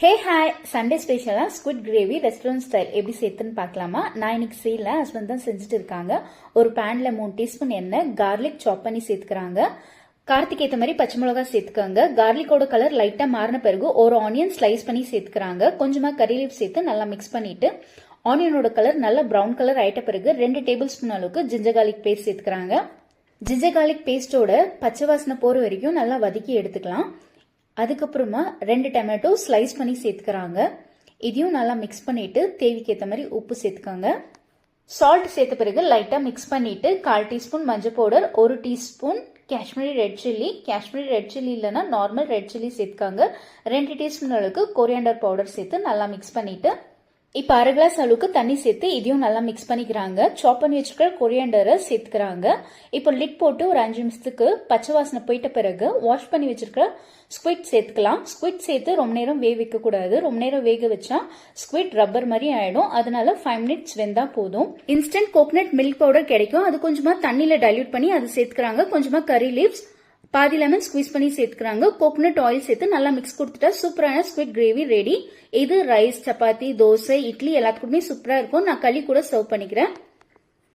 Hey hi, Sunday ஸ்பெஷலா squid gravy restaurant style எப்படி சேர்த்துன்னு பார்க்கலாமா? நான் இன்னைக்கு செய்யல, ஹஸ்பண்ட் தான் செஞ்சுட்டு இருக்காங்க. ஒரு பேன்ல 3 டீஸ்பூன் எண்ணெய், கார்லிக் சாப் பண்ணி சேர்த்துக்கிறாங்க. காரத்துக்கு ஏற்ற மாதிரி பச்சை மிளகா சேர்த்துக்காங்க. கார்லிக்கோட கலர் லைட்டா மாறின பிறகு ஒரு ஆனியன் ஸ்லைஸ் பண்ணி சேர்த்துக்கிறாங்க. கொஞ்சமா கறி லீஃப் சேர்த்து நல்லா மிக்ஸ் பண்ணிட்டு ஆனியனோட கலர் நல்லா ப்ரௌன் கலர் ஆயிட்ட பிறகு 2 டேபிள் ஸ்பூன் அளவுக்கு ஜிஞ்சர் கார்லிக் பேஸ்ட் சேர்த்துக்கிறாங்க. ஜிஞ்சர் கார்லிக் பேஸ்டோட பச்சை வாசனை போற வரைக்கும் நல்லா வதக்கி எடுத்துக்கலாம். அதுக்கப்புறமா 2 டொமேட்டோ ஸ்லைஸ் பண்ணி சேர்த்துக்கிறாங்க. இதையும் நல்லா மிக்ஸ் பண்ணிட்டு தேவைக்கு ஏற்ற மாதிரி உப்பு சேர்த்துக்காங்க. சால்ட் சேர்த்த பிறகு லைட்டா மிக்ஸ் பண்ணிட்டு 1/4 டீஸ்பூன் மஞ்சள் powder, 1 teaspoon Kashmiri red chilli இல்லைன்னா நார்மல் ரெட் சில்லி சேர்த்துக்காங்க. 2 டீஸ்பூன் அளவுக்கு கொரியாண்டர் பவுடர் சேர்த்து நல்லா மிக்ஸ் பண்ணிட்டு இப்போ 1/2 கிளாஸ் அளவுக்கு தண்ணி சேர்த்து இதையும் நல்லா மிக்ஸ் பண்ணிக்கிறாங்க. சாப் பண்ணி வச்சுக்கிற கொரியாண்டரை சேர்த்துக்கிறாங்க. இப்போ லிட் போட்டு ஒரு 5 நிமிஷத்துக்கு பச்சை வாசனை போயிட்ட பிறகு வாஷ் பண்ணி வச்சிருக்கிற ஸ்குவிட் சேர்த்துக்கலாம். ஸ்குவிட் சேர்த்து ரொம்ப நேரம் வேக வைக்க கூடாது. ரொம்ப நேரம் வேக வச்சா ஸ்குவிட் ரப்பர் மாதிரி ஆயிடும். அதனால 5 மினிட்ஸ் வெந்தா போதும். இன்ஸ்டன்ட் கோகனட் மில்க் பவுடர் கிடைக்கும். அது கொஞ்சமா தண்ணியில டைல்யூட் பண்ணி அது சேர்த்துக்கிறாங்க. கொஞ்சமா கறி லீவ்ஸ், பாதி லெமன் ஸ்குவீஸ் பண்ணி சேர்த்துக்கிறாங்க. கோகனட் ஆயில் சேர்த்து நல்லா மிக்ஸ் கொடுத்துட்டா சூப்பரான ஸ்குவிட் கிரேவி ரெடி. இது ரைஸ், சப்பாத்தி, தோசை, இட்லி எல்லாத்துக்குமே சூப்பரா இருக்கும். நான் களி கூட சர்வ் பண்ணிக்கிறேன்.